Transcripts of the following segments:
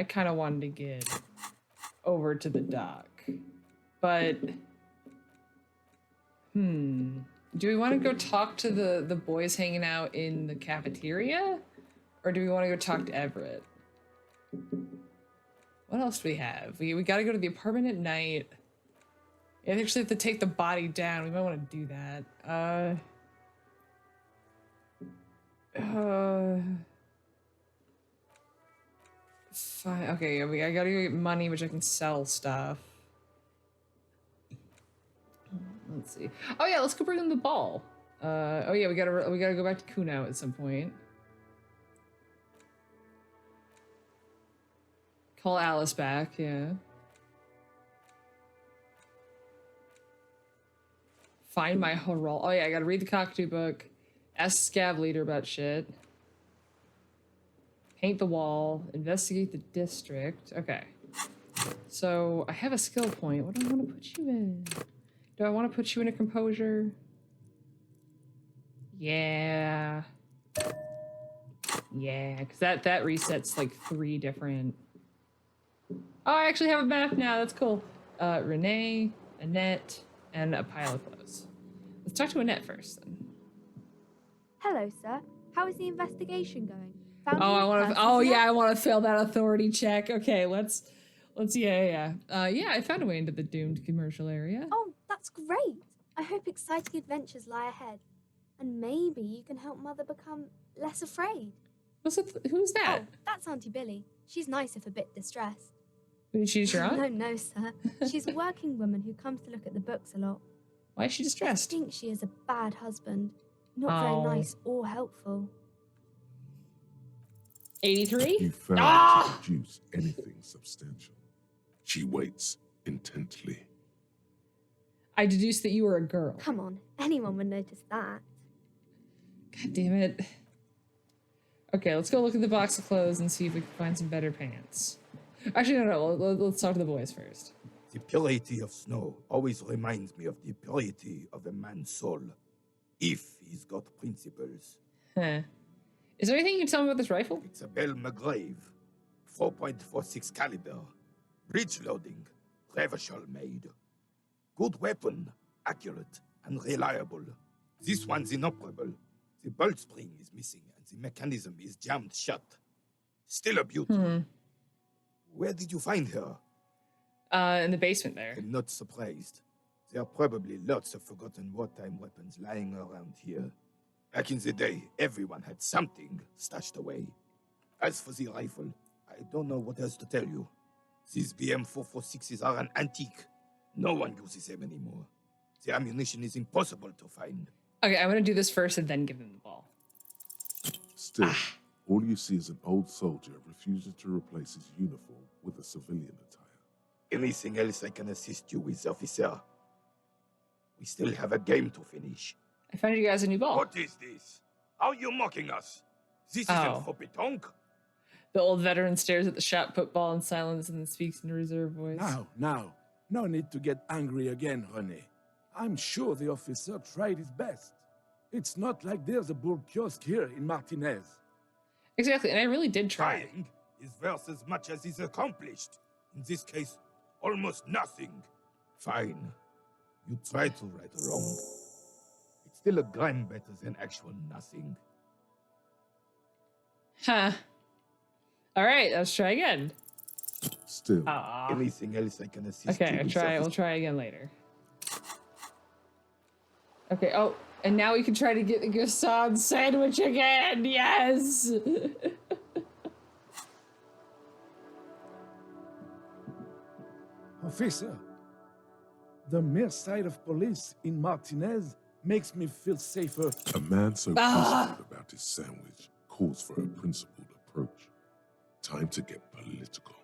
I kind of wanted to get over to the dock. But, do we want to go talk to the boys hanging out in the cafeteria? Or do we want to go talk to Everett? What else do we have? We got to go to the apartment at night. Yeah, I actually have to take the body down. We might want to do that. Fine. Okay, yeah, I gotta go get money, which I can sell stuff. Let's see. Oh yeah, let's go bring them the ball. Oh yeah, we gotta go back to Kuno at some point. Call Alice back, yeah. Find my Herald. Oh yeah, I gotta read the Cockatoo book. Ask Scav leader about shit. Paint the wall. Investigate the district. Okay. So I have a skill point. What do I want to put you in? Do I want to put you in a composure? Yeah. Yeah, because that resets like 3 different. Oh, I actually have a map now. That's cool. Renee, Annette, and a pile of clothes. Let's talk to Annette first, then. Hello, sir. How is the investigation going? Found Oh, any I want to. persons Oh, yet? yeah, I want to fail that authority check. Okay, let's. Yeah. Yeah, I found a way into the doomed commercial area. Oh, that's great. I hope exciting adventures lie ahead. And maybe you can help Mother become less afraid. Who's that? Oh, that's Auntie Billy. She's nice if a bit distressed. She's your aunt? No, sir. She's a working woman who comes to look at the books a lot. Why is she distressed? I think she is a bad husband. Not very nice or helpful. 83? You failed to produce anything substantial. She waits intently. I deduced that you were a girl. Come on, anyone would notice that. God damn it. Okay, let's go look at the box of clothes and see if we can find some better pants. Actually, no. Let's talk to the boys first. The purity of snow always reminds me of the purity of a man's soul, if he's got principles. Huh. Is there anything you can tell me about this rifle? It's a Bell McGrave, 4.46 caliber, breech loading, Revachol made. Good weapon, accurate and reliable. This one's inoperable. The bolt spring is missing and the mechanism is jammed shut. Still a beauty. Where did you find her? In the basement there. I'm not surprised. There are probably lots of forgotten wartime weapons lying around here. Back in the day, everyone had something stashed away. As for the rifle, I don't know what else to tell you. These BM-446s are an antique. No one uses them anymore. The ammunition is impossible to find. Okay, I'm gonna do this first and then give them the ball. Still, all you see is an old soldier refusing to replace his uniform with a civilian attire. Anything else I can assist you with, officer? We still have a game to finish. I found you guys a new ball. What is this? Are you mocking us? This isn't Hopitonk. The old veteran stares at the shot put ball in silence and then speaks in a reserved voice. Now. No need to get angry again, René. I'm sure the officer tried his best. It's not like there's a bull kiosk here in Martinez. Exactly, and I really did try. Trying is worth as much as is accomplished. In this case, almost nothing. Fine. You try to right a wrong. It's still a gram better than actual nothing. Huh. Alright, let's try again. Still, Anything else I can assist Okay, you with, we'll try again later. Okay, oh, and now we can try to get the Gaston sandwich again! Yes! Officer, the mere sight of police in Martinez makes me feel safer. a man so passionate about his sandwich calls for a principled approach. Time to get political.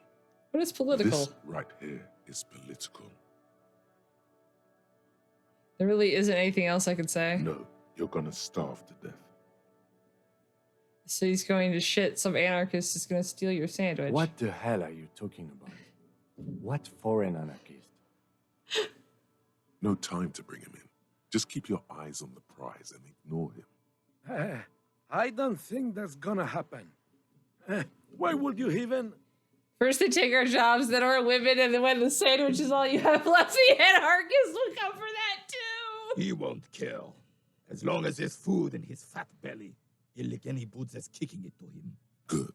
What is political? This right here is political. There really isn't anything else I could say. No, you're gonna starve to death. The city's going to shit. Some anarchist is going to steal your sandwich. What the hell are you talking about? What foreign anarchist? No time to bring him in. Just keep your eyes on the prize and ignore him. I don't think that's gonna happen. Why would you even... First they take our jobs, then our women, and then when the sandwich is all you have left, the anarchists will come for that too. He won't kill. As long as there's food in his fat belly, he'll lick any boots that's kicking it to him. Good.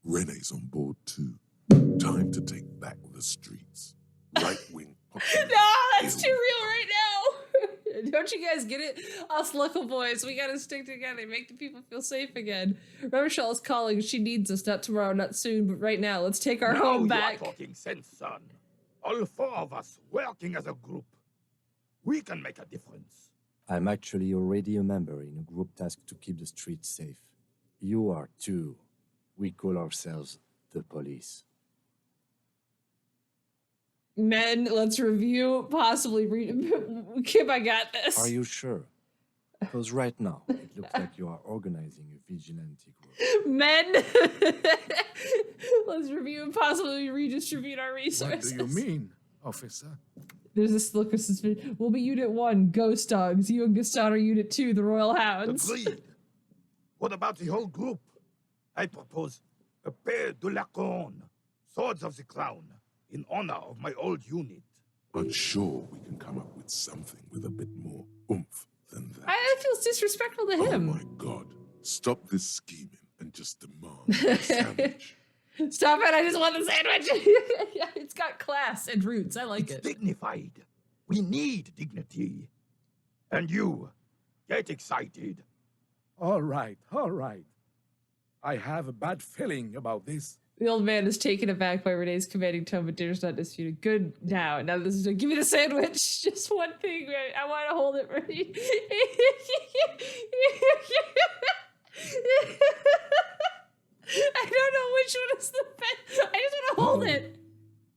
Rene's on board too. Time to take back the streets. Right-wing populism. No, that's too real right now. Don't you guys get it? Us local boys, we gotta stick together, make the people feel safe again. Rochelle is calling. She needs us. Not tomorrow, not soon, but right now. Let's take our home back. You are talking sense, son. All four of us working as a group. We can make a difference. I'm actually already a member in a group tasked to keep the streets safe. You are too. We call ourselves the police. Men, let's review, possibly Kim, I got this. Are you sure? Because right now, it looks like you are organizing a vigilante group. Men, let's review and possibly redistribute our resources. What do you mean, officer? There's this look of suspicion. We'll be Unit 1, Ghost Dogs. You and Gaston are Unit 2, the Royal Hounds. Agreed. What about the whole group? I propose a pair de la corne, swords of the crown, in honor of my old unit. I'm sure we can come up with something with a bit more oomph than that. I feels disrespectful to him. Oh my God. Stop this scheming and just demand a sandwich. Stop it, I just want the sandwich. Yeah, it's got class and roots. I like it. Dignified. We need dignity. And you, get excited. All right, all right. I have a bad feeling about this. The old man is taken aback by Renee's commanding tone, but dares not dispute it. Good now. Now this is give me the sandwich. Just one thing. I want to hold it for you. I don't know which one is the best. I just want to hold it.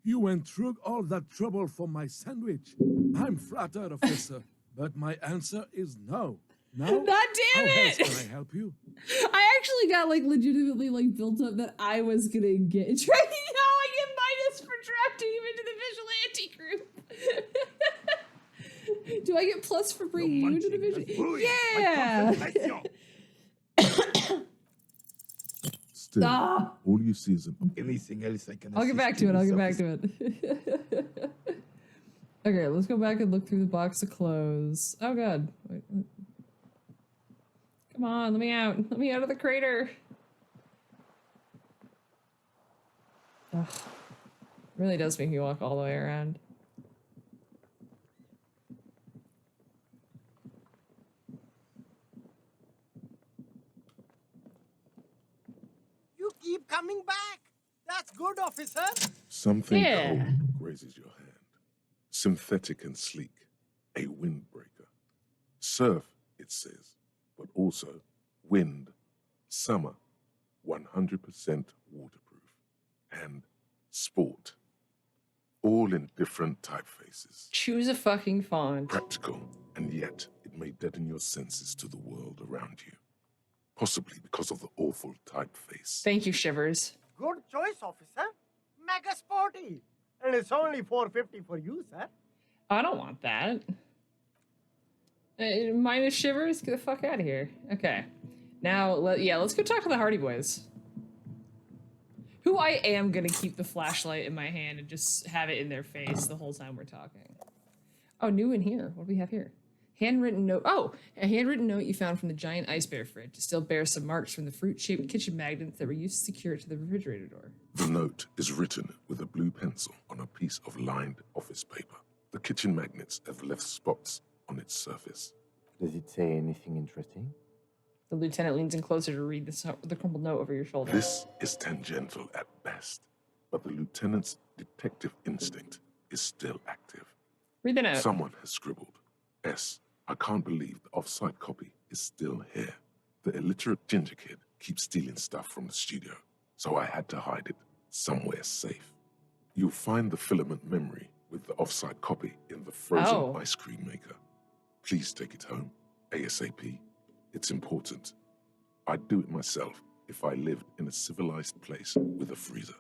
You went through all that trouble for my sandwich. I'm flattered, officer, but my answer is no. No? God damn How it! else can I help you? I actually got like legitimately like built up that I was gonna get. Now I get minus for drafting him into the vigilante group. Do I get plus for bringing you into the vigilante? Yeah. Still, Ah. all you see is an Anything else I can I'll get assist back to you it. with, I'll get back officer? to it. Okay, let's go back and look through the box of clothes. Oh god. Wait. Come on, let me out. Let me out of the crater. Ugh. Really does make me walk all the way around. You keep coming back. That's good, officer. something Yeah. cold grazes your hand. Synthetic and sleek, a windbreaker. Surf, it says, but also wind, summer, 100% waterproof, and sport. All in different typefaces. Choose a fucking font. Practical, and yet it may deaden your senses to the world around you. Possibly because of the awful typeface. Thank you, Shivers. Good choice, officer. Mega sporty. And it's only $4.50 for you, sir. I don't want that. Minus Shivers? Get the fuck out of here. Okay. Now, let's go talk to the Hardy Boys. Who I am gonna keep the flashlight in my hand and just have it in their face the whole time we're talking. Oh, new in here. What do we have here? Handwritten note. Oh, a handwritten note you found from the giant ice bear fridge. It still bears some marks from the fruit-shaped kitchen magnets that were used to secure it to the refrigerator door. The note is written with a blue pencil on a piece of lined office paper. The kitchen magnets have left spots on its surface. Does it say anything interesting? The lieutenant leans in closer to read the crumpled note over your shoulder. This is tangential at best, but the lieutenant's detective instinct is still active. Read the note. Someone has scribbled, S. I can't believe the off-site copy is still here. The illiterate ginger kid keeps stealing stuff from the studio, so I had to hide it somewhere safe. You'll find the filament memory with the off-site copy in the frozen ice cream maker. Please take it home, ASAP. It's important. I'd do it myself if I lived in a civilized place with a freezer.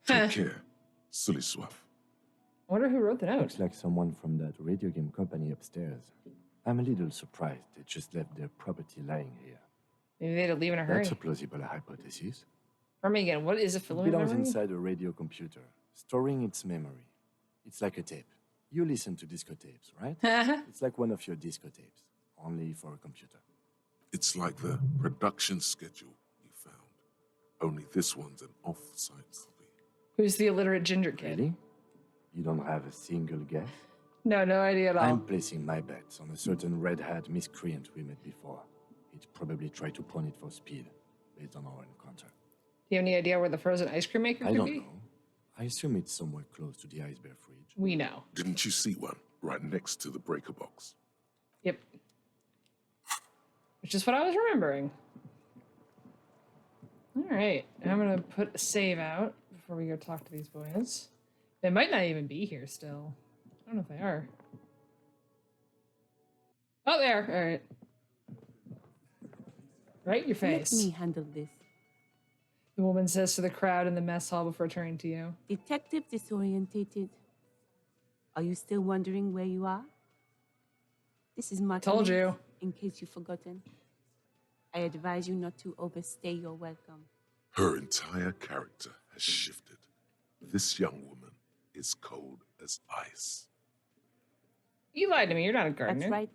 Take care. Sully Swaff. I wonder who wrote the note. Looks like someone from that radio game company upstairs. I'm a little surprised they just left their property lying here. Maybe they had to leave in a hurry. That's a plausible hypothesis. Remind me again, what is a It filament belongs memory? inside a radio computer, storing its memory. It's like a tape. You listen to disco tapes, right? It's like one of your disco tapes, only for a computer. It's like the production schedule you found. Only this one's an off-site copy. Who's the illiterate ginger kid? Really? You don't have a single guess? No idea at all. I'm placing my bets on a certain red hat miscreant we met before. He'd probably try to pawn it for speed, based on our encounter. Do you have any idea where the frozen ice cream maker I could don't be? know. I assume it's somewhere close to the ice bear fridge. We know. Didn't you see one right next to the breaker box? Yep. Which is what I was remembering. All right, I'm gonna put a save out before we go talk to these boys. They might not even be here still. I don't know if they are. Oh, they are. All right. Right in your Let face. me handle this. The woman says to the crowd in the mess hall before turning to you. Detective disorientated. Are you still wondering where you are? This is Martin. Told you. In case you've forgotten. I advise you not to overstay your welcome. Her entire character has shifted. This young woman is cold as ice. You lied to me. You're not a gardener. That's right.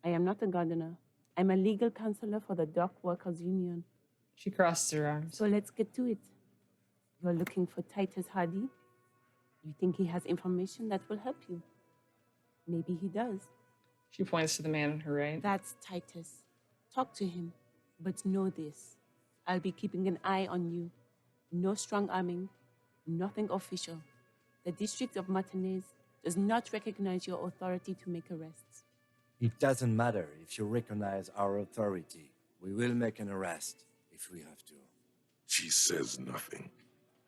I am not a gardener. I'm a legal counselor for the Dock Workers Union. She crosses her arms. So let's get to it. You're looking for Titus Hardy? You think he has information that will help you? Maybe he does. She points to the man on her right. That's Titus. Talk to him. But know this. I'll be keeping an eye on you. No strong arming. Nothing official. The District of Martinez does not recognize your authority to make arrests. It doesn't matter if you recognize our authority. We will make an arrest if we have to. She says nothing.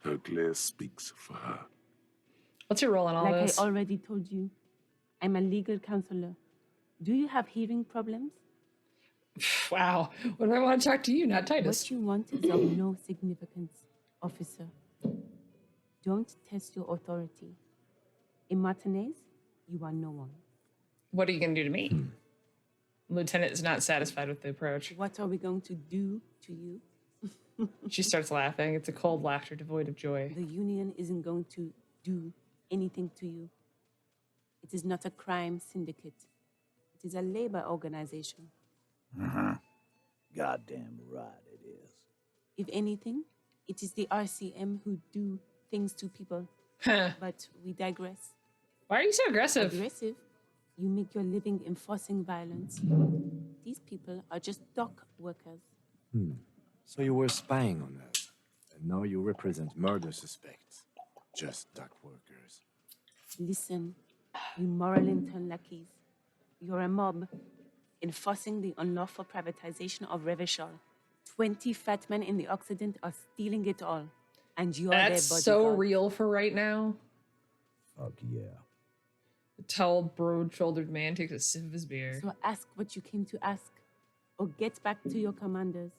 Her glare speaks for her. What's your role in all Like this? I already told you, I'm a legal counselor. Do you have hearing problems? Wow. What do I want to talk to you, not Titus? What you want is of no significance, officer. Don't test your authority. In Martinez, you are no one. What are you going to do to me? Lieutenant is not satisfied with the approach. What are we going to do to you? She starts laughing. It's a cold laughter devoid of joy. The union isn't going to do anything to you. It is not a crime syndicate. It is a labor organization. Goddamn right it is. If anything, it is the RCM who do things to people. Huh. But we digress. Why are you so aggressive? Aggressive? You make your living enforcing violence. These people are just dock workers. So you were spying on us, and now you represent murder suspects. Just dock workers. Listen, you moral intern lackeys. You're a mob, enforcing the unlawful privatization of Revachol. 20 fat men in the Occident are stealing it all. And you're That's their so bodyguard. real for right now. Fuck yeah. The tall, broad-shouldered man takes a sip of his beer. So ask what you came to ask. Or get back to your commanders.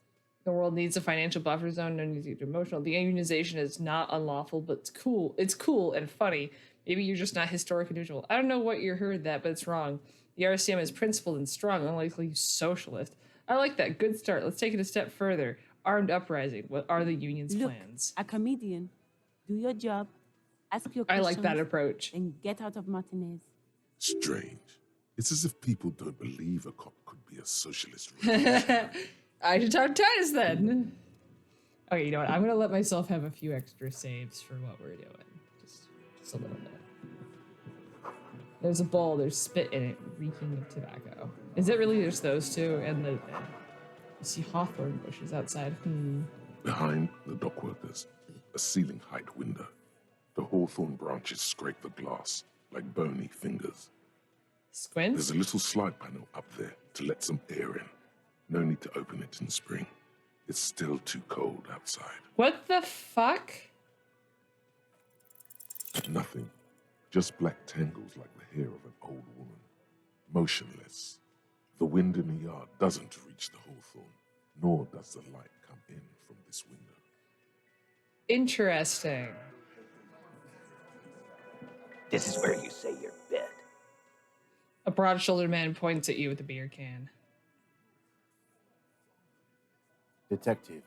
The world needs a financial buffer zone. No need to get emotional. The unionization is not unlawful, but it's cool. It's cool and funny. Maybe you're just not historically neutral. I don't know what you heard that, but it's wrong. The RCM is principled and strong, unlike you socialist. I like that. Good start. Let's take it a step further. Armed uprising. What are the union's Look, plans? a comedian. Do your job. Ask your I questions. like that approach. And get out of Martinez. Strange. It's as if people don't believe a cop could be a socialist revolutionary. I should talk to Titus then. Okay, you know what? I'm gonna let myself have a few extra saves for what we're doing. Just a little bit. There's a bowl, there's spit in it, reeking of tobacco. Is it really just those two? And you see hawthorn bushes outside. Behind the dock workers, a ceiling height window. The hawthorn branches scrape the glass like bony fingers. Squints? There's a little slide panel up there to let some air in. No need to open it in spring. It's still too cold outside. What the fuck? Nothing. Just black tangles like the hair of an old woman. Motionless. The wind in the yard doesn't reach the hawthorn, nor does the light come in from this window. Interesting. This is where you say your bed. A broad-shouldered man points at you with a beer can. Detective,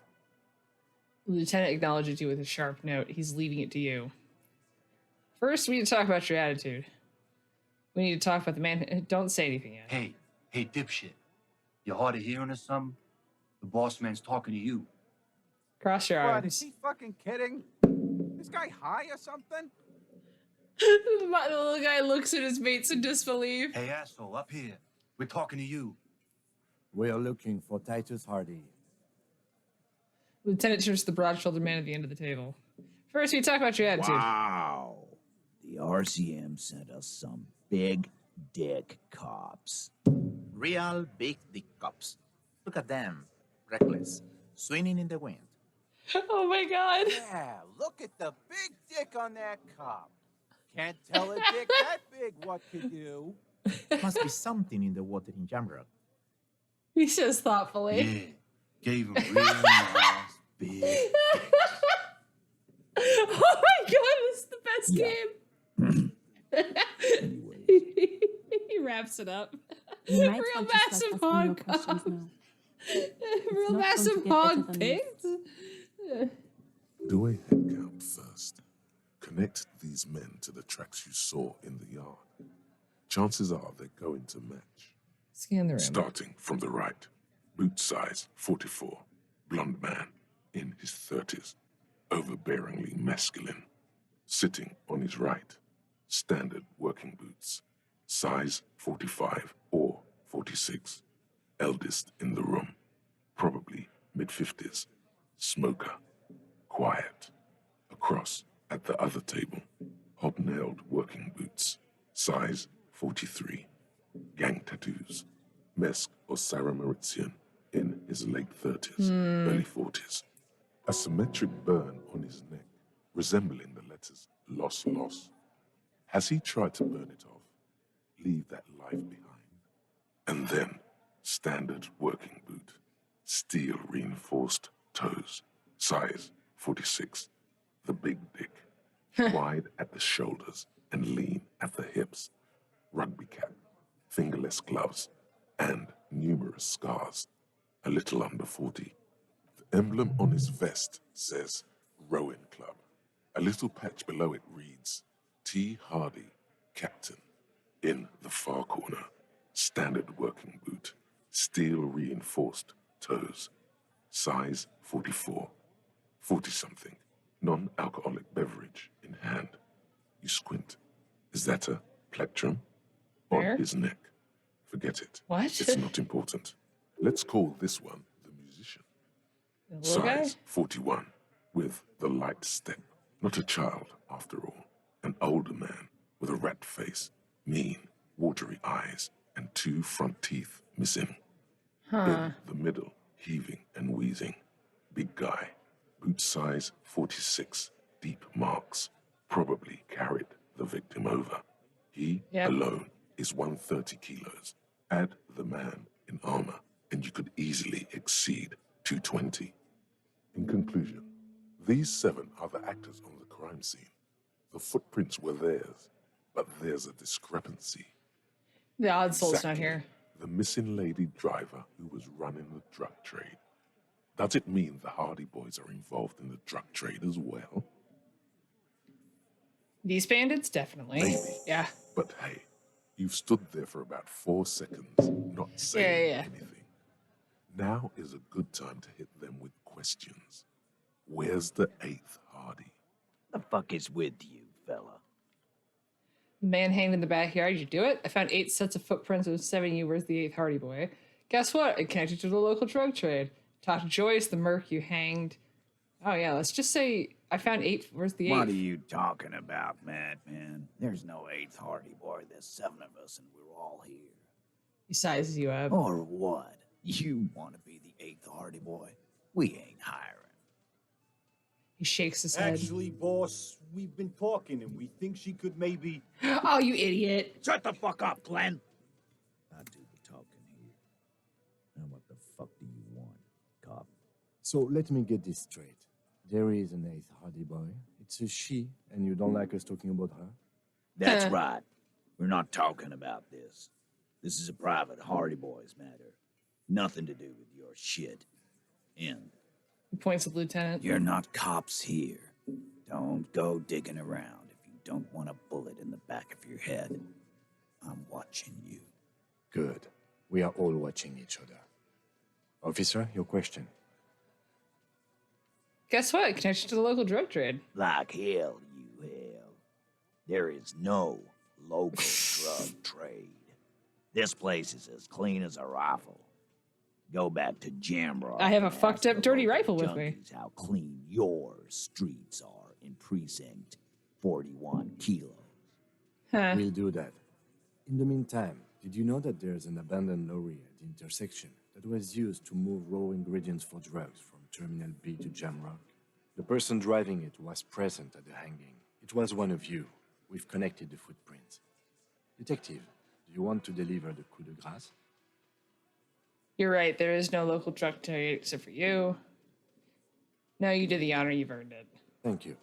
The lieutenant acknowledges you with a sharp note. He's leaving it to you. First, we need to talk about your attitude. We need to talk about the man. Don't say anything yet. Hey, dipshit. You hard of hearing or something? The boss man's talking to you. Cross your What, is arms. he fucking kidding? This guy high or something? The little guy looks at his mates in disbelief. Hey, asshole, up here. We're talking to you. We are looking for Titus Hardy. Lieutenant turns to the broad-shouldered man at the end of the table. First, we talk about your attitude. Wow. The RCM sent us some big dick cops. Real big dick cops. Look at them. Reckless. Swinging in the wind. Oh my god. Yeah, look at the big dick on that cop. Can't tell a dick that big what to do. Must be something in the water in Jamrock. He says thoughtfully. Yeah. Gave him real nice, big. Oh my god, this is the best game. He wraps it up. You might Real want to start massive asking more hog questions cock. now. Real not massive going to get hog better than this. pigs. Do a head count first. Connect these men to the tracks you saw in the yard. Chances are they're going to match. Scan the room. Starting from the right. Boot size 44. Blonde man in his 30s. Overbearingly masculine. Sitting on his right. Standard working boots. Size 45 or 46. Eldest in the room. Probably mid-50s. Smoker. Quiet. Across at the other table. Hobnailed working boots. Size 43. Gang tattoos. Mesk or Sarah Mauritian in his late 30s, early 40s. A symmetric burn on his neck, resembling the letters loss, loss. Has he tried to burn it off? Leave that life behind. And then, standard working boot. Steel reinforced toes. Size 46. The big dick. Wide at the shoulders and lean at the hips. Rugby cap. Fingerless gloves. And numerous scars. A little under 40. The emblem on his vest says Rowing Club. A little patch below it reads T. Hardy, Captain. In the far corner, standard working boot. Steel reinforced toes. Size 44. 40-something. Non-alcoholic beverage in hand. You squint. Is that a plectrum? Where? On his neck. Forget it. What? It's not important. Let's call this one the musician. The little guy? Size 41, with the light step. Not a child, after all. An older man with a rat face, mean, watery eyes, and 2 front teeth missing. In the middle, heaving and wheezing. Big guy. Boot size 46, deep marks. Probably carried the victim over. He alone is 130 kilos. Add the man in armor, and you could easily exceed 220. In conclusion, these 7 are the actors on the crime scene. The footprints were theirs, but there's a discrepancy. The odd soul's not Exactly here. The missing lady driver who was running the drug trade. Does it mean the Hardy Boys are involved in the drug trade as well? These bandits? Definitely. Maybe. Yeah. But hey, you've stood there for about 4 seconds, not saying anything. Now is a good time to hit them with questions. Where's the 8th Hardy? The fuck is with you, fella? The man hanged in the backyard. You do it? I found 8 sets of footprints and 7 you. Where's the 8th Hardy boy? Guess what? It connected to the local drug trade. Talked to Joyce, the merc you hanged. Oh yeah, let's just say I found 8. Where's the 8th? What are you talking about, madman? There's no 8th Hardy boy. There's 7 of us, and we're all here. He sizes you up. Or what? You want to be the 8th Hardy boy? We ain't hiring. He shakes his head. Actually, boss, we've been talking and we think she could maybe... Oh, you idiot. Shut the fuck up, Glenn. I do the talking here. Now what the fuck do you want, cop? So let me get this straight. There is an 8th Hardy boy. It's a she, and you don't like us talking about her? That's right. We're not talking about this. This is a private Hardy Boys matter. Nothing to do with your shit. End. He points at the lieutenant. You're not cops here. Don't go digging around if you don't want a bullet in the back of your head. I'm watching you. Good. We are all watching each other. Officer, your question. Guess what? Connection to the local drug trade. Like hell, you hell. There is no local drug trade. This place is as clean as a rifle. Go back to Jamrock. I have a and fucked ask up the dirty local rifle with me. junkies how clean your streets are in precinct 41 kilos. Huh. We'll do that. In the meantime, did you know that there's an abandoned lorry at the intersection that was used to move raw ingredients for drugs from Terminal B to Jamrock? The person driving it was present at the hanging. It was one of you. We've connected the footprints. Detective, do you want to deliver the coup de grâce? You're right. There is no local drug trade except for you. No, you did the honor. You've earned it. Thank you.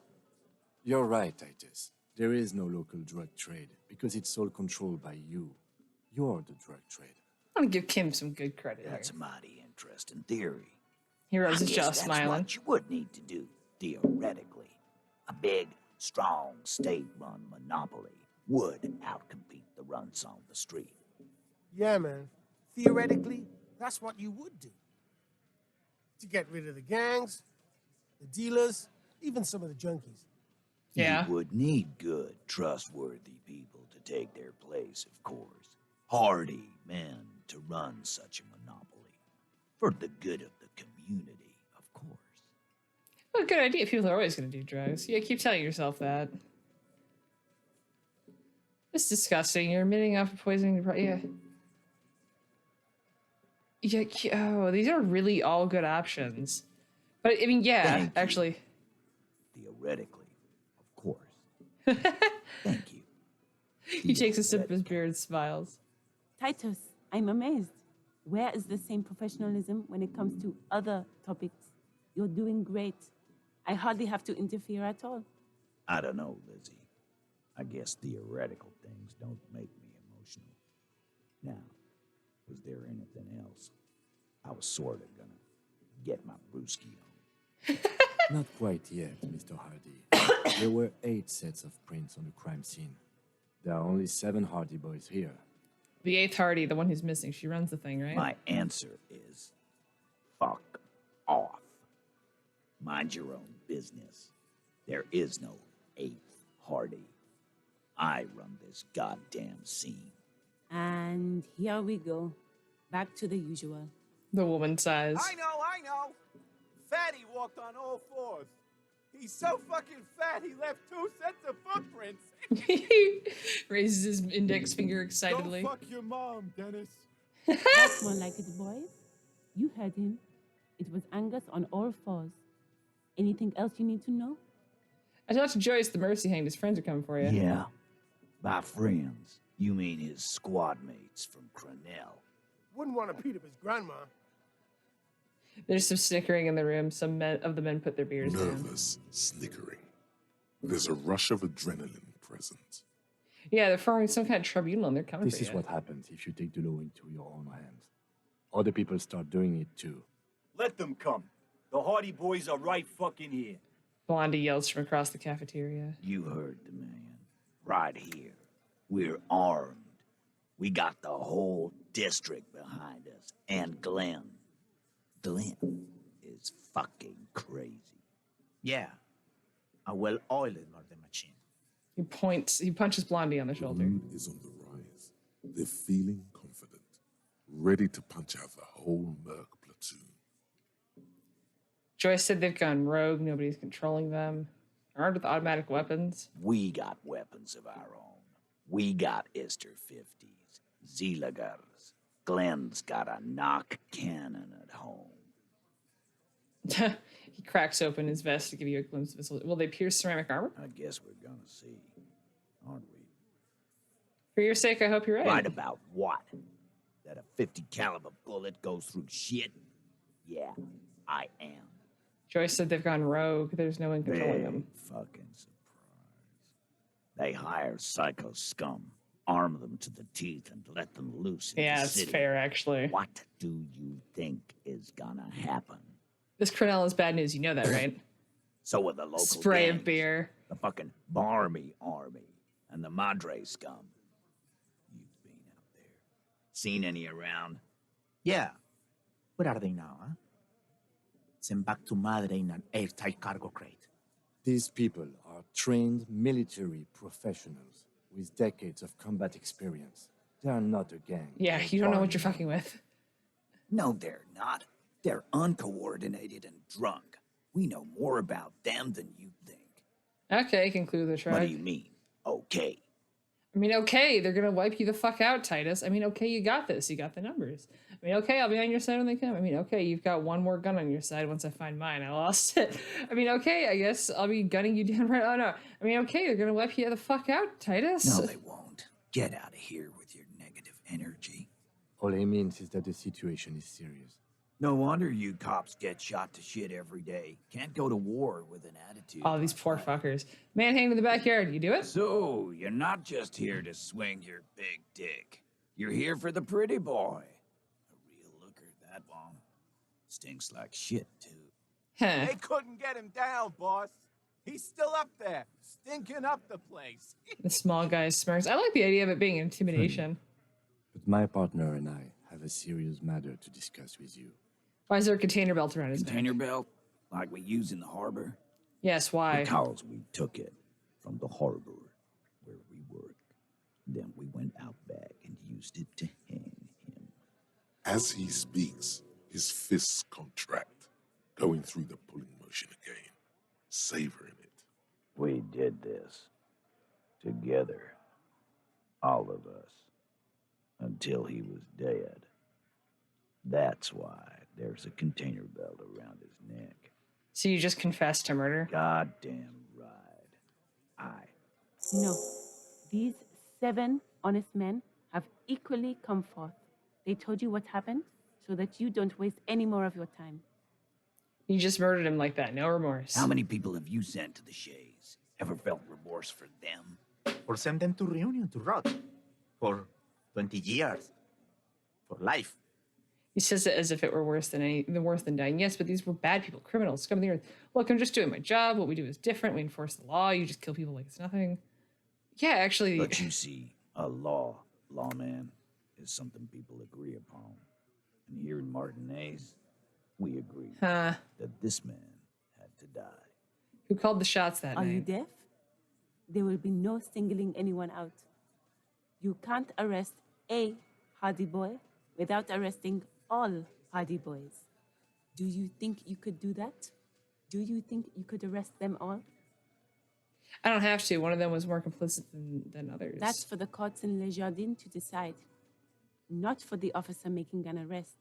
You're right, Titus. There is no local drug trade because it's all controlled by you. You're the drug trade. I'm gonna give Kim some good credit That's here. a mighty interesting theory. He rubs I his guess jaw, that's smiling. what you would need to do, theoretically. A big, strong, state-run monopoly would outcompete the runts on the street. Yeah, man. Theoretically, that's what you would do. To get rid of the gangs, the dealers, even some of the junkies. Yeah. You would need good, trustworthy people to take their place, of course. Hardy men to run such a monopoly. For the good of the community, of course. Well, good idea. People are always going to do drugs. Yeah, keep telling yourself that. It's disgusting. You're emitting off of poisoning. Yeah. Yeah. Oh, these are really all good options. But I mean, yeah, Thank you. actually. Theoretically, of course. Thank you. He takes a sip of his beer and smiles. Titus, I'm amazed. Where is the same professionalism when it comes to other topics? You're doing great. I hardly have to interfere at all. I don't know, Lizzie. I guess theoretical things don't make me emotional. Now, was there anything else? I was sort of gonna get my brewski on. Not quite yet, Mr. Hardy. There were 8 sets of prints on the crime scene. There are only 7 Hardy boys here. The 8th Hardy, the one who's missing, she runs the thing, right? My answer is fuck off. Mind your own business. There is no 8th Hardy. I run this goddamn scene. And here we go. Back to the usual. The woman sighs. I know. Fatty walked on all 4s. He's so fucking fat, he left 2 sets of footprints. He raises his index finger excitedly. Go fuck your mom, Dennis. That's more like it, boys. You heard him. It was Angus on all 4s. Anything else you need to know? I talked to Joyce, the mercy hanged. His friends are coming for you. Yeah. By friends, you mean his squad mates from Cronell. Wouldn't want to beat up his grandma. There's some snickering in the room. Some of the men put their beers down. Nervous snickering. There's a rush of adrenaline present. Yeah, they're forming some kind of tribunal and they're coming This for is you. what happens if you take the law into your own hands. Other people start doing it too. Let them come. The Hardy Boys are right fucking here. Blondie yells from across the cafeteria. You heard the man. Right here. We're armed. We got the whole district behind us. And Glenn. Glenn is fucking crazy. Yeah. A well-oiled murder machine. He punches Blondie on the shoulder. Mood is on the rise. They're feeling confident, ready to punch out the whole Merc platoon. Joyce said they've gone rogue. Nobody's controlling them. They're armed with automatic weapons. We got weapons of our own. We got Ister 50s, Zeelagers. Glenn's got a knock cannon at home. He cracks open his vest to give you a glimpse of his... Will they pierce ceramic armor? I guess we're gonna see, aren't we? For your sake, I hope you're right. Right about what? That a 50 caliber bullet goes through shit? Yeah, I am. Joyce said they've gone rogue. There's no one controlling Big them. fucking surprise. They hire psycho scum, arm them to the teeth, and let them loose in Yeah, the it's city. fair, actually. What do you think is gonna happen? This Cornell is bad news. You know that, right? So are the local Spray gangs, of beer. the fucking Barmy Army, and the Madre scum. You've been out there. Seen any around? Yeah. Where are they now, huh? Sent back to Madre in an airtight cargo crate. These people are trained military professionals with decades of combat experience. They are not a gang. Yeah, or you don't know what you're Barney. fucking with. No, they're not. They're uncoordinated and drunk. We know more about them than you think. Okay, conclude the tribe. What do you mean? Okay. I mean, okay, they're gonna wipe you the fuck out, Titus. I mean, okay, you got this. You got the numbers. I mean, okay, I'll be on your side when they come. I mean, okay, you've got one more gun on your side once I find mine. I lost it. I mean, okay, I guess I'll be gunning you down right. Oh no. I mean, okay, they're gonna wipe you the fuck out, Titus. No, they won't. Get out of here with your negative energy. All he means is that the situation is serious. No wonder you cops get shot to shit every day. Can't go to war with an attitude. Oh, these poor fuckers. Man hanging in the backyard. You do it? So, you're not just here to swing your big dick. You're here for the pretty boy. A real looker, that one. Stinks like shit, too. Huh. They couldn't get him down, boss. He's still up there, stinking up the place. The small guy smirks. I like the idea of it being intimidation. But my partner and I have a serious matter to discuss with you. Why is there a container belt around his neck? Container belt? Like we use in the harbor? Yes, why? Because we took it from the harbor where we worked. Then we went out back and used it to hang him. As he speaks, his fists contract, going through the pulling motion again, savoring it. We did this together, all of us, until he was dead. That's why there's a container belt around his neck. So you just confessed to murder? Goddamn right. No. These 7 honest men have equally come forth. They told you what happened so that you don't waste any more of your time. You just murdered him like that, no remorse. How many people have you sent to the Shays? Ever felt remorse for them? Or send them to Reunion to rot. For 20 years. For life. He says it as if it were worse than dying. Yes, but these were bad people, criminals, scum of the earth. Look, I'm just doing my job. What we do is different. We enforce the law. You just kill people like it's nothing. Yeah, actually. But you see, a lawman, is something people agree upon. And here in Martinez, we agree that this man had to die. Who called the shots that Are night? you deaf? There will be no singling anyone out. You can't arrest a Hardy boy without arresting all Hardy boys. Do you think you could do that? Do you think you could arrest them all? I don't have to. One of them was more complicit than others. That's for the courts in Le Jardin to decide, not for the officer making an arrest,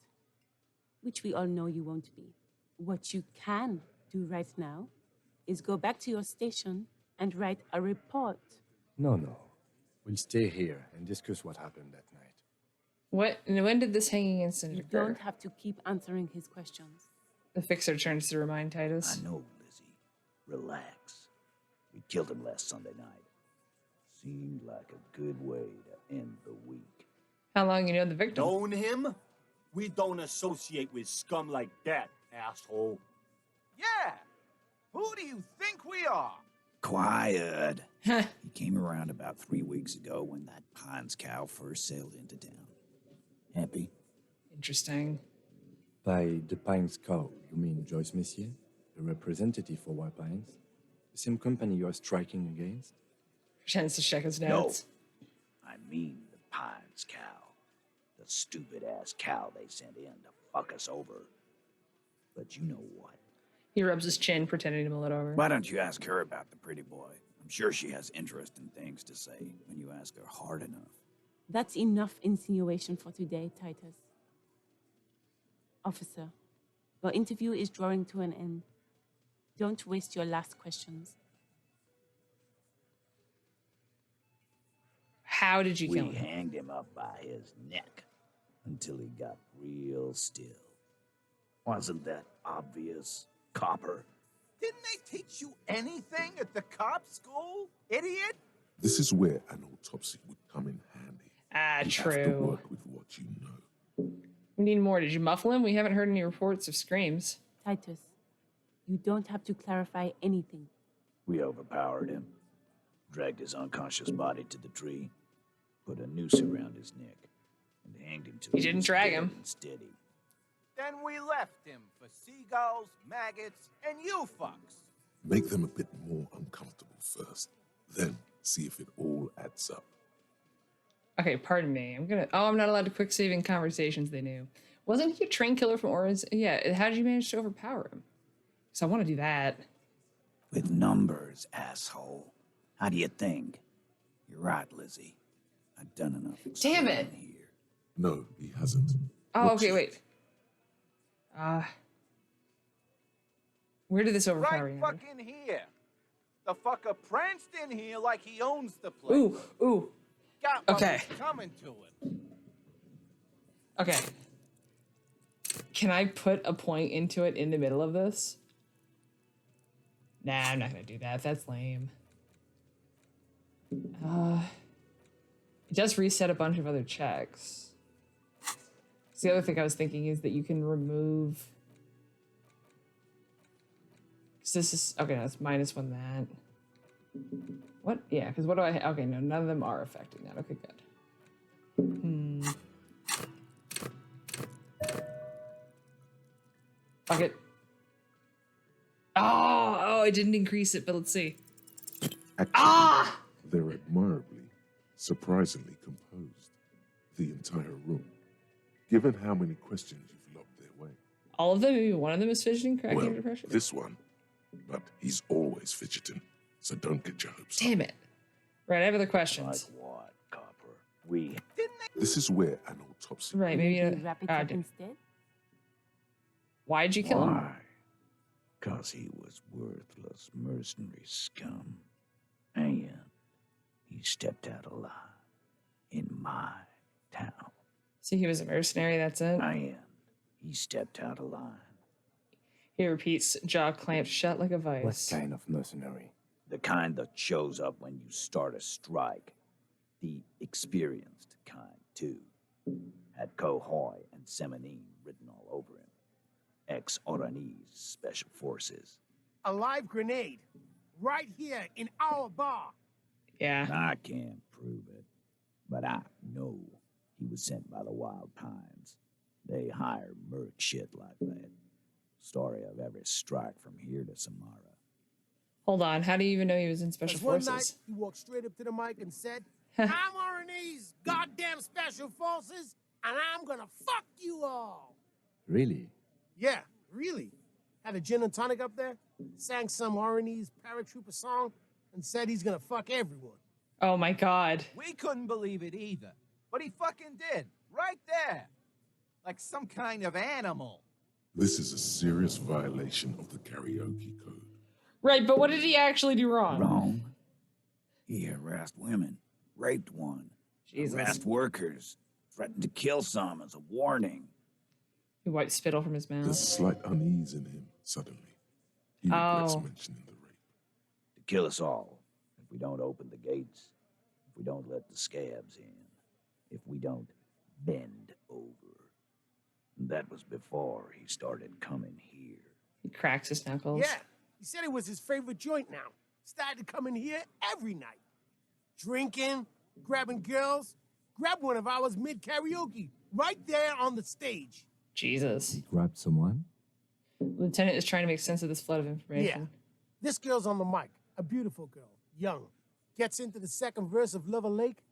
which we all know you won't be. What you can do right now is go back to your station and write a report. No. We'll stay here and discuss what happened that night. What? And when did this hanging incident You occur? don't have to keep answering his questions. The fixer turns to remind Titus. I know, Lizzie. Relax. We killed him last Sunday night. Seemed like a good way to end the week. How long you know the victim? Known him? We don't associate with scum like that, asshole. Yeah. Who do you think we are? Quiet. He came around about 3 weeks ago when that Pines cow first sailed into town. Happy? Interesting. By the Pines cow, you mean Joyce Messier, the representative for White Pines? The same company you are striking against? Pretends to check his No. notes. I mean the Pines cow. The stupid-ass cow they sent in to fuck us over. But you know what? He rubs his chin, pretending to mull it over. Why don't you ask her about the pretty boy? I'm sure she has interesting things to say when you ask her hard enough. That's enough insinuation for today, Titus. Officer, your interview is drawing to an end. Don't waste your last questions. How did you kill We him? hanged him up by his neck until he got real still. Wasn't that obvious, copper? Didn't they teach you anything at the cop school, idiot? This is where an autopsy would come in handy. Ah, You have to true. work with what you know. We need more. Did you muffle him? We haven't heard any reports of screams. Titus, You don't have to clarify anything. We overpowered him, dragged his unconscious body to the tree, put a noose around his neck, and hanged him till You didn't was drag dead him. and steady. Then we left him for seagulls, maggots, and you fucks. Make them a bit more uncomfortable first, then see if it all adds up. Okay, pardon me. I'm not allowed to quick save in conversations they knew. Wasn't he a train killer from Origins? Yeah, how did you manage to overpower him? So I want to do that. With numbers, asshole. How do you think? You're right, Lizzie. I've done enough. Damn it! Here. No, he hasn't. Oh, Not okay, yet. wait. Where did this overpower Right you? fucking here. The fucker pranced in here like he owns the place. Ooh. Got what Okay. was coming to him. Okay. Can I put a point into it in the middle of this? Nah, I'm not gonna do that. That's lame. It does reset a bunch of other checks. So the other thing I was thinking is that you can remove. So this is okay. That's -1 that. What? Yeah, because what do I? Okay, no, none of them are affecting that. Okay, good. Fuck it. Oh, I didn't increase it, but let's see. Actually, they're admirably, surprisingly composed. The entire room. Given how many questions you've lobbed their way. All of them? Maybe one of them is fidgeting, cracking Well, under pressure? this one. But he's always fidgeting, so don't get your hopes up. Damn it. Right, I have other questions. Like what, Copper? We... This is where an autopsy... Right, maybe... wrap it up instead? Why'd you kill him? Why? 'Cause he was worthless mercenary scum. And he stepped out alive in my town. So he was a mercenary, that's it? And he stepped out alive. He repeats, jaw clamped shut like a vice. What kind of mercenary? The kind that shows up when you start a strike. The experienced kind, too. Had Cohoy and Semenine written all over him. Ex-Oranese Special Forces. A live grenade. Right here in our bar. Yeah. I can't prove it, but I know he was sent by the Wild Pines. They hire merc shit like that. Story of every strike from here to Samara. Hold on, how do you even know he was in Special 'Cause one Forces? night, he walked straight up to the mic and said, I'm RNA's goddamn Special Forces, and I'm gonna fuck you all. Really? Yeah, really. Had a gin and tonic up there, sang some RNA's paratrooper song, and said he's gonna fuck everyone. Oh my god. We couldn't believe it either. But he fucking did. Right there. Like some kind of animal. This is a serious violation of the karaoke code. Right, but what did he actually do wrong? Wrong? He harassed women, raped one, Jesus. harassed workers, threatened to kill some as a warning. He wiped spittle from his mouth. There's slight unease in him, suddenly. He regrets Oh. mentioning the rape. To kill us all if we don't open the gates, if we don't let the scabs in, if we don't bend over. And that was before he started coming here. He cracks his knuckles. Yeah, he said it was his favorite joint now. Started to come in here every night. Drinking, grabbing girls. Grab one of ours mid-karaoke, right there on the stage. Jesus. Grab someone? Lieutenant is trying to make sense of this flood of Yeah. information. This girl's on the mic, a beautiful girl, young. Gets into the second verse of Lover Lake.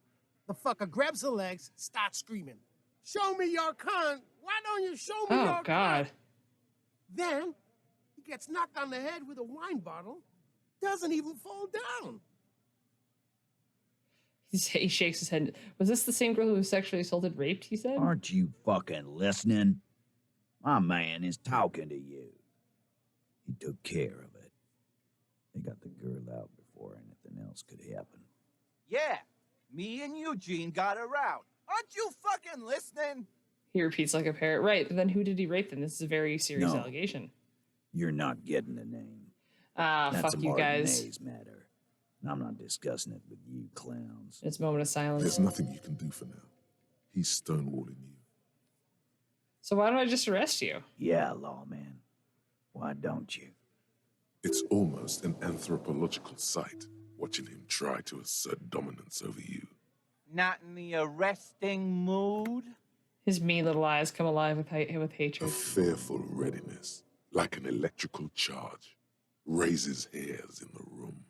The fucker grabs her legs, starts screaming. Show me your cunt. Why don't you show me your Oh, God. cunt? Then he gets knocked on the head with a wine bottle. Doesn't even fall down. He shakes his head. Was this the same girl who was sexually assaulted, raped, he said? Aren't you fucking listening? My man is talking to you. He took care of it. They got the girl out before anything else could happen. Yeah, me and Eugene got her out. Aren't you fucking listening? He repeats like a parrot. Right, but then who did he rape then? This is a very serious No. allegation. You're not getting the name. Ah, That's fuck a you guys. Martinez matter. And I'm not discussing it with you clowns. It's a moment of silence. There's nothing you can do for now. He's stonewalling you. So why don't I just arrest you? Yeah, lawman. Why don't you? It's almost an anthropological sight, watching him try to assert dominance over you. Not in the arresting mood? His mean little eyes come alive with A hatred. fearful readiness, like an electrical charge, raises hairs in the room.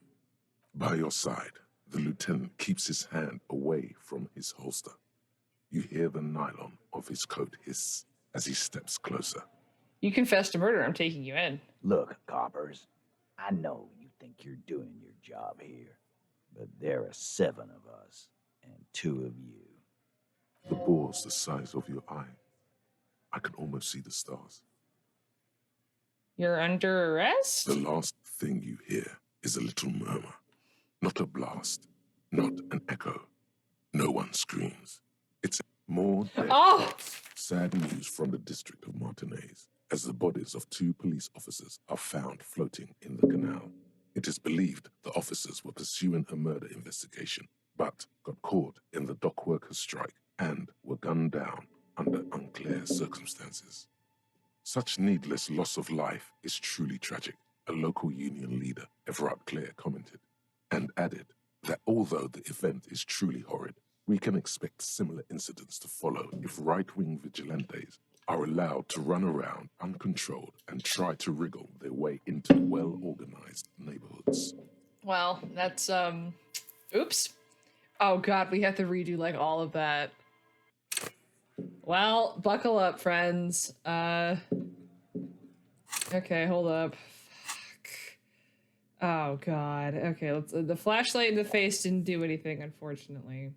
By your side, the lieutenant keeps his hand away from his holster. You hear the nylon of his coat hiss as he steps closer. You confessed to murder. I'm taking you in. Look, coppers, I know you think you're doing your job here, but there are 7 of us and 2 of you. The bore's the size of your eye. I can almost see the stars. You're under arrest? The last thing you hear is a little murmur. Not a blast, not an echo. No one screams. It's more dead. Oh! Sad news from the district of Martinez, as the bodies of 2 police officers are found floating in the canal. It is believed the officers were pursuing a murder investigation, but got caught in the dock workers' strike and were gunned down under unclear circumstances. Such needless loss of life is truly tragic, a local union leader, Everard Clare, commented, and added that although the event is truly horrid, we can expect similar incidents to follow if right-wing vigilantes are allowed to run around uncontrolled and try to wriggle their way into well-organized neighborhoods. Well, that's, oops. Oh god, we have to redo, like, all of that. Well, buckle up, friends. Okay, hold up. Fuck. Oh god. Okay, let's, the flashlight in the face didn't do anything, unfortunately.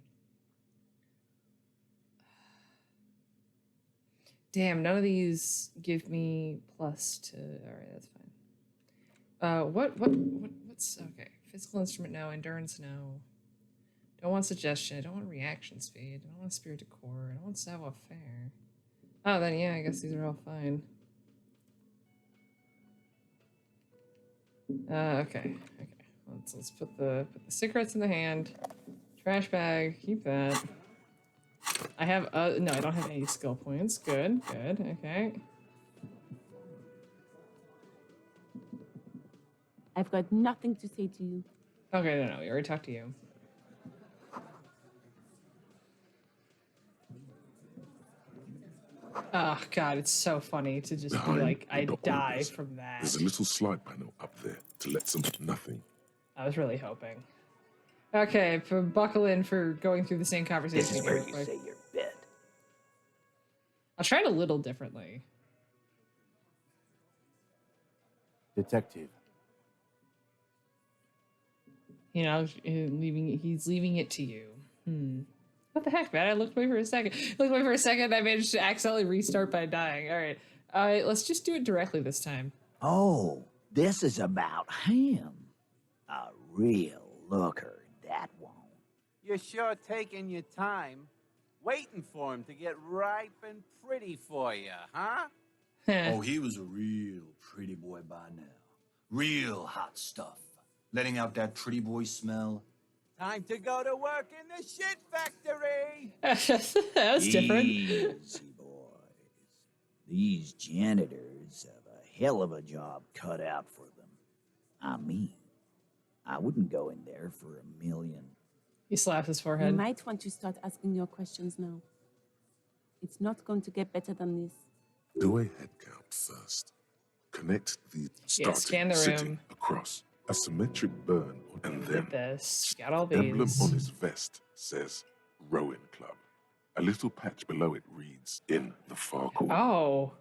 Damn, none of these give me plus to... Alright, that's fine. What's... Okay. Physical instrument, no. Endurance, no. Don't want suggestion. I don't want reaction speed. I don't want spirit decor. I don't want savoir-faire. Oh, then yeah, I guess these are all fine. Okay. Let's put the cigarettes in the hand. Trash bag. Keep that. I have no, I don't have any skill points. Good. Okay. I've got nothing to say to you. Okay, no, we already talked to you. Oh god, it's so funny to just be like, I die from that. There's a little slide panel up there to let some nothing. I was really hoping. Okay, buckle in for going through the same conversation. This is where you say your bed. I'll try it a little differently. Detective. You know, he's leaving it to you. What the heck, man? I looked away for a second. I managed to accidentally restart by dying. All right, let's just do it directly this time. Oh, this is about him. A real looker, that won't. You're sure taking your time, waiting for him to get ripe and pretty for you, huh? Oh, he was a real pretty boy by now. Real hot stuff. Letting out that pretty boy smell. Time to go to work in the shit factory. That's different. Easy, boys. These janitors have a hell of a job cut out for them. I mean, I wouldn't go in there for $1 million. He slaps his You forehead. might want to start asking your questions now. It's not going to get better than this. Do a head count first. Connect the starting scan the sitting room. across a symmetric burn, and then This. Got all the emblem these. on his vest says Rowing Club. A little patch below it reads in the far corner. Oh.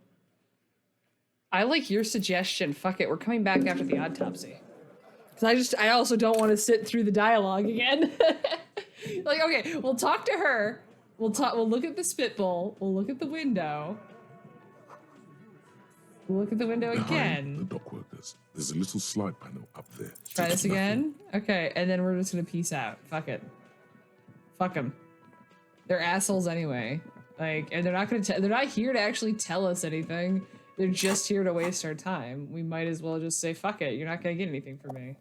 I like your suggestion. Fuck it, we're coming back after the autopsy. Because I also don't want to sit through the dialogue again. Like, okay, we'll talk to her. We'll look at the spitball. We'll look at the window. We'll look at the window Behind again. the dock workers, there's a little slide panel up there. Try this again? Okay, and then we're just gonna peace out. Fuck it. Fuck them. They're assholes anyway. Like, and they're not here to actually tell us anything. They're just here to waste our time. We might as well just say, fuck it, you're not gonna get anything from me.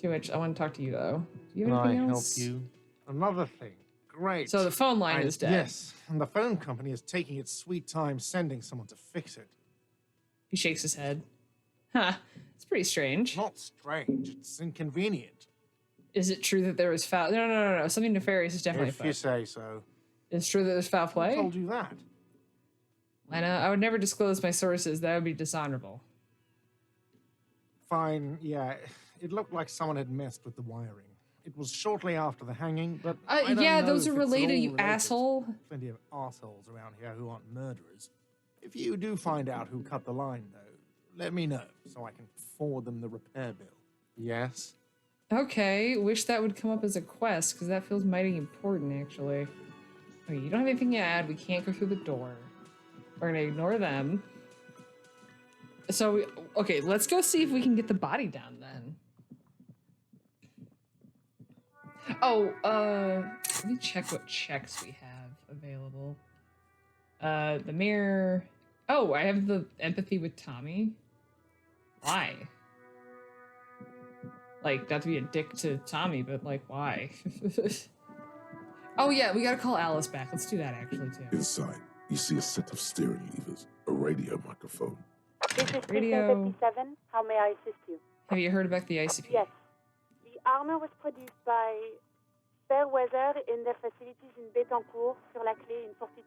To which, I want to talk to you though. Do you have anything else? Another thing. Great. So the phone line is dead. Yes, and the phone company is taking its sweet time sending someone to fix it. He shakes his head. Huh. It's pretty strange. Not strange, it's inconvenient. Is it true that there was foul? No. Something nefarious is definitely If you say so. It's true that there's foul play? Who told you that? Lena, I would never disclose my sources. That would be dishonorable. Fine, yeah. It looked like someone had messed with the wiring. It was shortly after the hanging, but I don't yeah, know those if are it's at related, all you asshole. Plenty of assholes around here who aren't murderers. If you do find out who cut the line, though, let me know so I can forward them the repair bill. Yes? Okay, wish that would come up as a quest, because that feels mighty important, actually. Okay, you don't have anything to add. We can't go through the door. We're gonna ignore them. So, okay, let's go see if we can get the body down then. Oh, let me check what checks we have available. The mirror. Oh, I have the empathy with Tommy. Why? Like, not to be a dick to Tommy, but like, why? Oh yeah, we gotta call Alice back. Let's do that actually too. Inside, you see a set of steering levers, a radio microphone. This is Radio. 57. How may I assist you? Have you heard about the ICP? Yes. The armor was produced by Fairweather in their facilities in Betancourt sur la Clé in 42.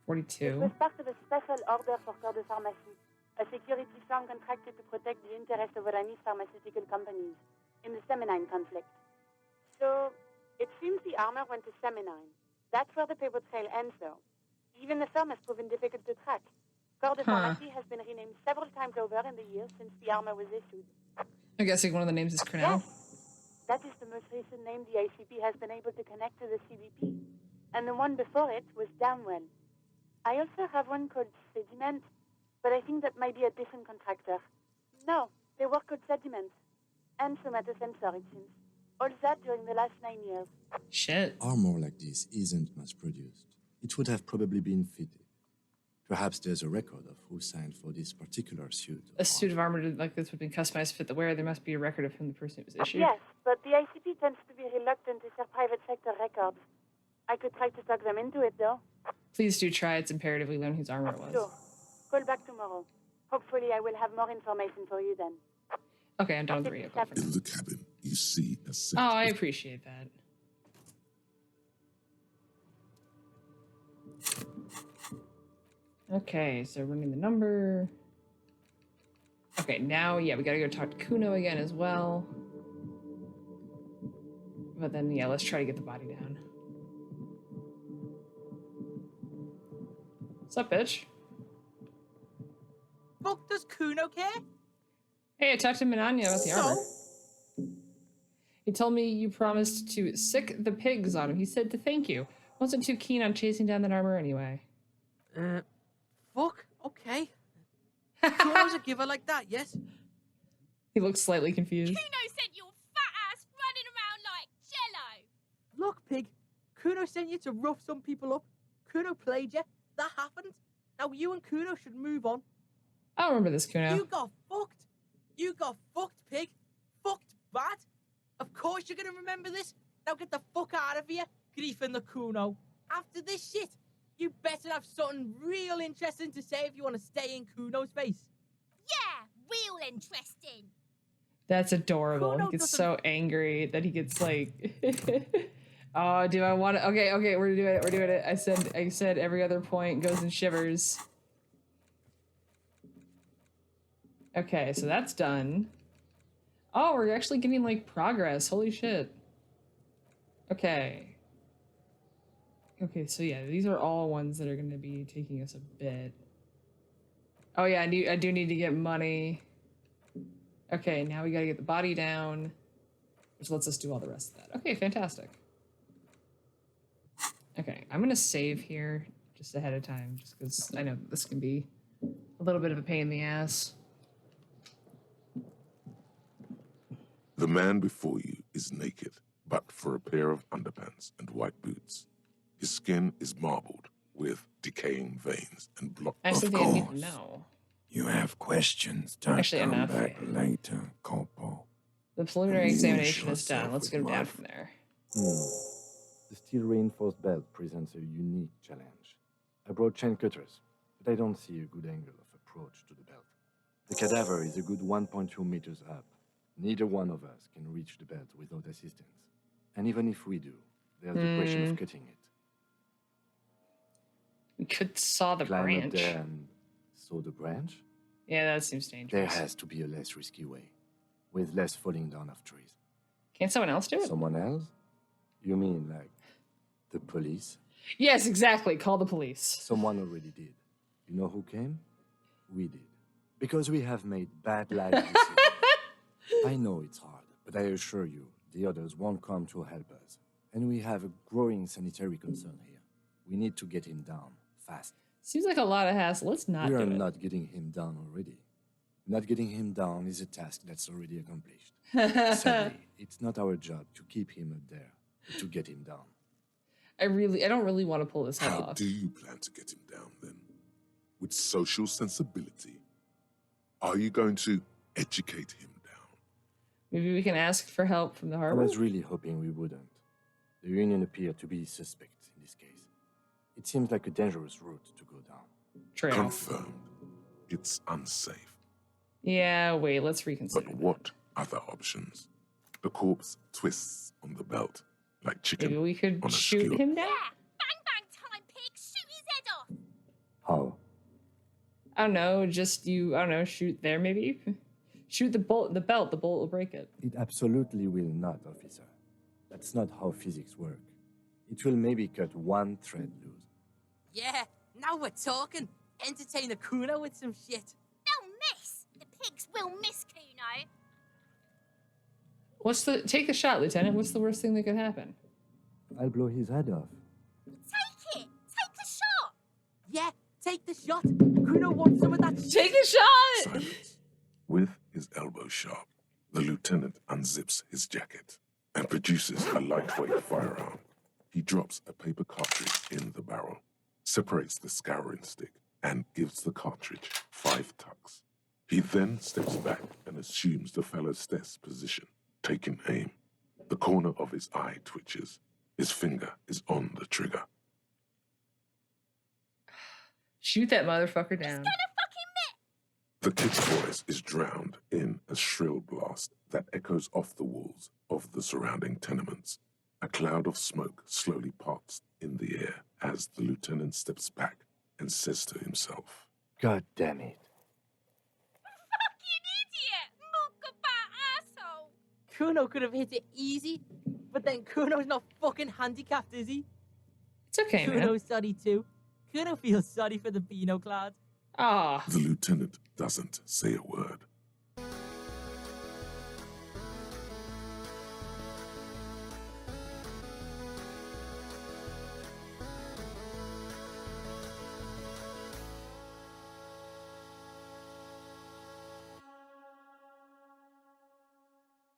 42. It was part of a special order for Corps de Pharmacie, a security firm contracted to protect the interests of Iranese pharmaceutical companies in the Semenine conflict. So, it seems the armor went to Semenine. That's where the paper trail ends, though. Even the firm has proven difficult to track. Corps de Pharmacie has been renamed several times over in the years since the armor was issued. I'm guessing one of the names is Cornell. Yes. That is the most recent name the ICP has been able to connect to the CBP. And the one before it was Downwell. I also have one called Sediment, but I think that might be a different contractor. No, they work called Sediment. And somatosensor, it seems. All that during the last 9 years. Shit. Armor like this isn't mass-produced. It would have probably been fitted. Perhaps there's a record of who signed for this particular suit. A suit of armor like this would be customized to fit the wearer. There must be a record of whom the person it was issued. Yes, but the ICP tends to be reluctant to share private sector records. I could try to talk them into it, though. Please do try. It's imperative we learn whose armor it was. Sure. Call back tomorrow. Hopefully I will have more information for you then. Okay, I'm done with the radio call. In the cabin, you see a set. Oh, I appreciate that. Okay, so running the number. Okay, now, yeah, we gotta go talk to Kuno again as well. But then, yeah, let's try to get the body down. What's up, bitch? Fuck, does Kuno care? Hey, I talked to Minanya about the armor. He told me you promised to sick the pigs on him. He said to thank you. Wasn't too keen on chasing down that armor anyway. Fuck, okay. Kuno's a giver like that, yes? He looks slightly confused. Kuno sent your fat ass running around like jello. Look, pig, Kuno sent you to rough some people up. Kuno played you. That happened. Now you and Kuno should move on. I don't remember this, Kuno. You got fucked. You got fucked, pig. Fucked bad. Of course you're gonna remember this. Now get the fuck out of here, Grief and the Kuno. After this shit, you better have something real interesting to say if you want to stay in Kuno's face. Yeah, real interesting. That's adorable. Kuno He gets doesn't- so angry that he gets like, oh, do I want to? Okay, we're doing it. We're doing it. I said every other point goes in shivers. Okay, so that's done. Oh, we're actually getting like progress. Holy shit. Okay. Okay, so yeah, these are all ones that are going to be taking us a bit. Oh yeah, I do need to get money. Okay, now we gotta get the body down, which lets us do all the rest of that. Okay, fantastic. Okay, I'm gonna save here just ahead of time, just because I know this can be a little bit of a pain in the ass. The man before you is naked, but for a pair of underpants and white boots. His skin is marbled with decaying veins and blocked. I actually Of think I need to course. know. You have questions. Don't Actually, come enough. back later, Corporal. The preliminary Amuse examination is done. yourself Let's with get him my down from there. The steel-reinforced belt presents a unique challenge. I brought chain cutters, but I don't see a good angle of approach to the belt. The cadaver is a good 1.2 meters up. Neither one of us can reach the belt without assistance. And even if we do, there's the question of cutting it. We could saw the Climb branch. up there and saw the branch? Yeah, that seems dangerous. There has to be a less risky way, with less falling down of trees. Can't someone else do it? Someone else? You mean like the police? Yes, exactly. Call the police. Someone already did. You know who came? We did. Because we have made bad life decisions. I know it's hard, but I assure you, the others won't come to help us. And we have a growing sanitary concern here. We need to get him down, fast. Seems like a lot of hassle. Let's not We do are it. not getting him down already. Not getting him down is a task that's already accomplished. Sadly, it's not our job to keep him up there, but to get him down. I don't really want to pull this head How off. do you plan to get him down then? With social sensibility? Are you going to educate him down? Maybe we can ask for help from the I harbor. was really hoping we wouldn't. The Union appeared to be suspect in this case. It seems like a dangerous route to go down. Trail. Confirmed. It's unsafe. Yeah, wait, let's reconsider. But what other options? The corpse twists on the belt, like chicken Maybe we could on a shoot skewer. him down? Bang bang time, pig! Shoot his head off! How? I don't know, shoot there maybe? Shoot the belt, the bolt will break it. It absolutely will not, officer. That's not how physics work. It will maybe cut one thread loose. Yeah, now we're talking. Entertain a Kuno with some shit. They'll miss! The pigs will miss Kuno. Take the shot, Lieutenant. What's the worst thing that could happen? I'll blow his head off. Take it! Take the shot! Yeah, take the shot. Kuno wants some of that shit. Take the shot! Silence. With his elbow sharp, the lieutenant unzips his jacket and produces a lightweight firearm. He drops a paper cartridge in the barrel, separates the scouring stick, and gives the cartridge 5 tucks. He then steps back and assumes the fellow's desk position, taking aim. The corner of his eye twitches. His finger is on the trigger. Shoot that motherfucker down. The kid's voice is drowned in a shrill blast that echoes off the walls of the surrounding tenements. A cloud of smoke slowly parts in the air as the lieutenant steps back and says to himself, God damn it. Fucking idiot! Muckabout asshole! Kuno could have hit it easy, but then Kuno's not fucking handicapped, is he? It's okay, man. Kuno's sorry too. Kuno feels sorry for the Beano Cloud. Ah. The lieutenant doesn't say a word.